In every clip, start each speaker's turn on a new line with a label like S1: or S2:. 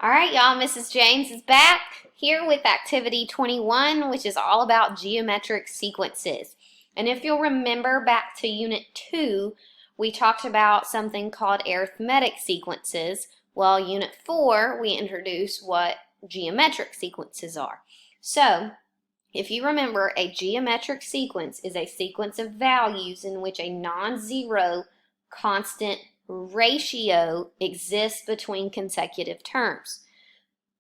S1: All right, y'all, Mrs. James is back here with activity 21, which is all about geometric sequences. And if you'll remember back to unit 2, we talked about something called arithmetic sequences. Well, unit 4, we introduced what geometric sequences are. So, if you remember, a geometric sequence is a sequence of values in which a non-zero constant ratio exists between consecutive terms.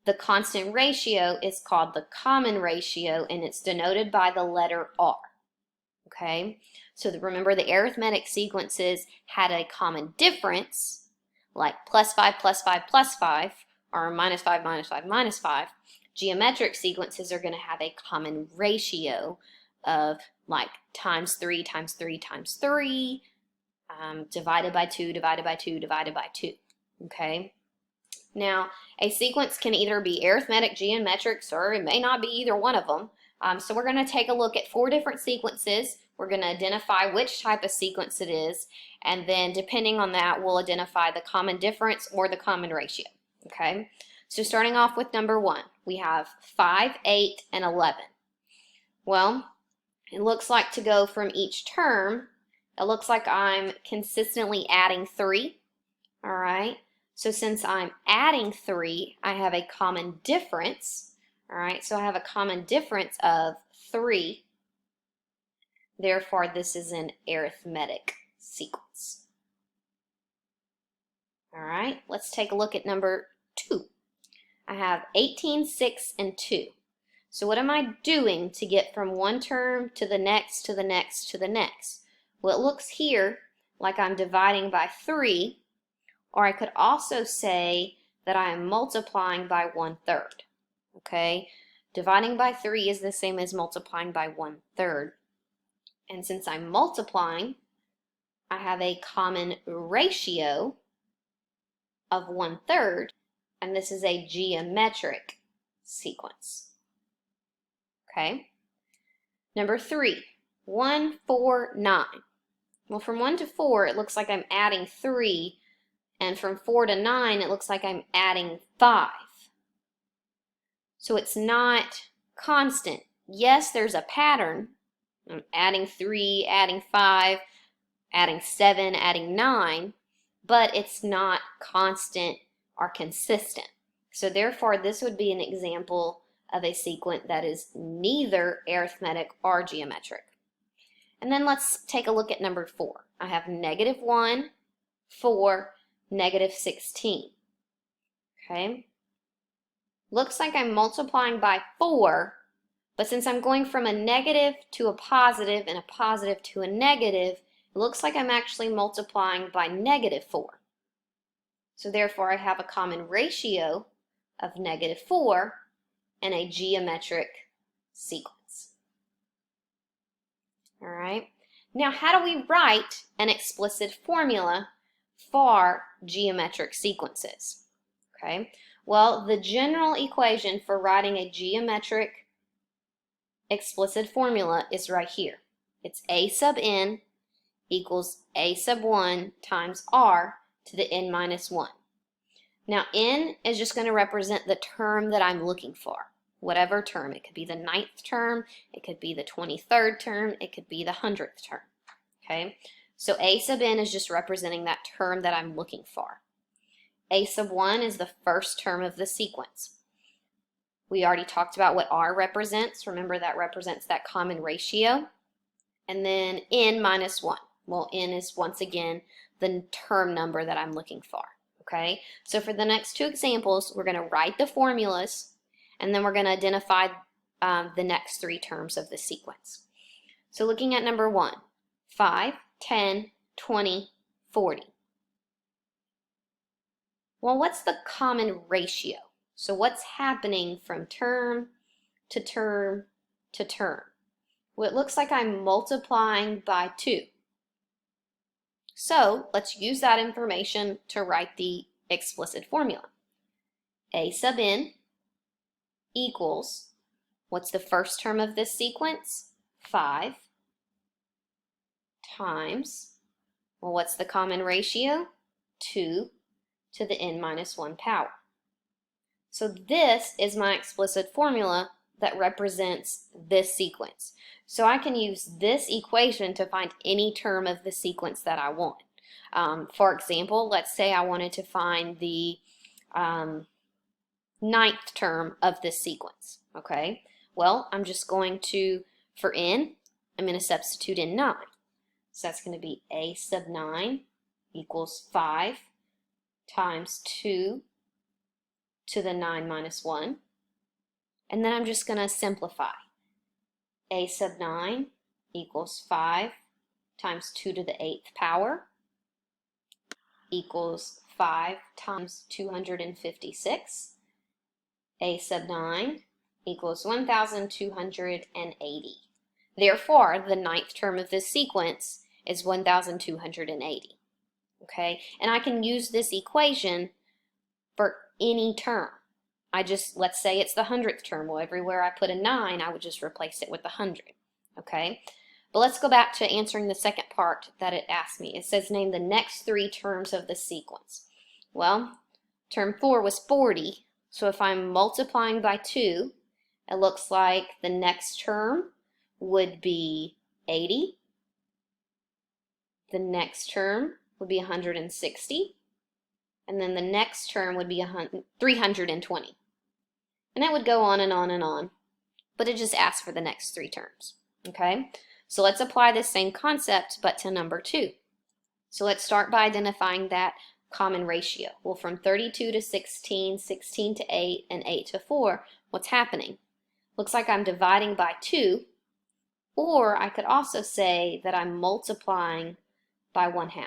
S1: The constant ratio is called the common ratio, and it's denoted by the letter R. Okay, so remember the arithmetic sequences had a common difference, like plus 5 plus 5 plus 5, or minus 5 minus 5 minus 5. Geometric sequences are going to have a common ratio of like times 3 times 3 times 3, divided by 2, divided by 2, divided by 2. Okay? Now, a sequence can either be arithmetic, geometrics, or it may not be either one of them. So we're going to take a look at 4 different sequences. We're going to identify which type of sequence it is, and then depending on that, we'll identify the common difference or the common ratio. Okay? So starting off with number 1, we have 5, 8, and 11. Well, it looks like to go from each term, it looks like I'm consistently adding 3. All right, so since I'm adding 3, I have a common difference. All right, so I have a common difference of 3. Therefore, this is an arithmetic sequence. All right, let's take a look at number 2. I have 18, 6, and 2. So what am I doing to get from one term to the next, to the next, to the next? Well, it looks here like I'm dividing by 3, or I could also say that I am multiplying by 1/3. Okay, dividing by 3 is the same as multiplying by 1/3. And since I'm multiplying, I have a common ratio of 1/3, and this is a geometric sequence. Okay. Number 3, 1, 4, 9. Well, from 1 to 4, it looks like I'm adding 3, and from 4 to 9, it looks like I'm adding 5. So it's not constant. Yes, there's a pattern. I'm adding 3, adding 5, adding 7, adding 9, but it's not constant or consistent. So therefore, this would be an example of a sequence that is neither arithmetic or geometric. And then let's take a look at number 4. I have -1, 4, -16. Okay? Looks like I'm multiplying by 4, but since I'm going from a negative to a positive and a positive to a negative, it looks like I'm actually multiplying by -4. So therefore, I have a common ratio of -4 and a geometric sequence. All right. Now, how do we write an explicit formula for geometric sequences? Okay. Well, the general equation for writing a geometric explicit formula is right here. It's a sub n equals a sub 1 times r to the n minus 1. Now, n is just going to represent the term that I'm looking for. Whatever term. It could be the 9th term, it could be the 23rd term, it could be the 100th term. Okay, so a sub n is just representing that term that I'm looking for. A sub 1 is the first term of the sequence. We already talked about what r represents. Remember, that represents that common ratio. And then n minus 1. Well, n is once again the term number that I'm looking for. Okay, so for the next 2 examples, we're going to write the formulas, and then we're going to identify the next 3 terms of the sequence. So looking at number 1, 5, 10, 20, 40. Well, what's the common ratio? So what's happening from term to term to term? Well, it looks like I'm multiplying by 2. So let's use that information to write the explicit formula. A sub n equals, what's the first term of this sequence? 5 times, well, what's the common ratio? 2 to the n minus 1 power. So this is my explicit formula that represents this sequence. So I can use this equation to find any term of the sequence that I want. For example, let's say I wanted to find the ninth term of this sequence. Okay, well, I'm just going to, for n, I'm going to substitute in 9. So that's going to be a sub 9 equals 5 times 2 to the 9 minus 1. And then I'm just going to simplify. A sub 9 equals 5 times 2 to the 8th power equals 5 times 256. A sub 9 equals 1,280. Therefore, the ninth term of this sequence is 1,280. Okay, and I can use this equation for any term. Let's say it's the 100th term. Well, everywhere I put a 9, I would just replace it with the 100. Okay, but let's go back to answering the second part that it asked me. It says name the next 3 terms of the sequence. Well, term 4 was 40, so if I'm multiplying by 2, it looks like the next term would be 80. The next term would be 160. And then the next term would be 320. And that would go on and on and on. But it just asks for the next 3 terms. Okay? So let's apply this same concept, but to number 2. So let's start by identifying that common ratio. Well, from 32 to 16, 16 to 8, and 8 to 4, what's happening? Looks like I'm dividing by 2, or I could also say that I'm multiplying by 1/2.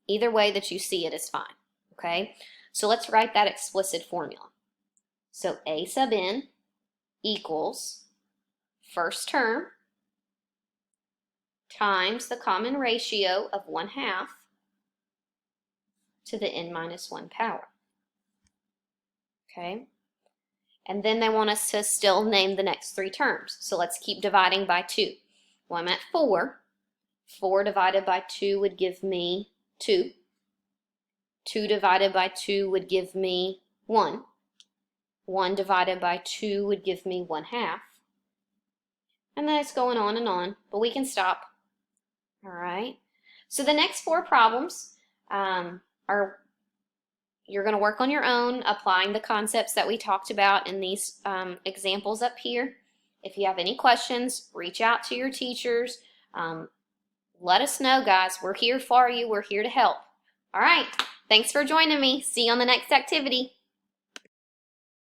S1: Either way that you see it is fine. Okay? So let's write that explicit formula. So a sub n equals first term times the common ratio of 1/2 to the n minus 1 power. Okay? And then they want us to still name the next 3 terms. So let's keep dividing by 2. Well, I'm at 4. 4 divided by 2 would give me 2. 2 divided by 2 would give me 1. 1 divided by 2 would give me 1/2. And then it's going on and on, but we can stop. All right. So the next 4 problems are you're going to work on your own, applying the concepts that we talked about in these examples up here. If you have any questions, reach out to your teachers. Let us know, guys. We're here for you. We're here to help. All right. Thanks for joining me. See you on the next activity.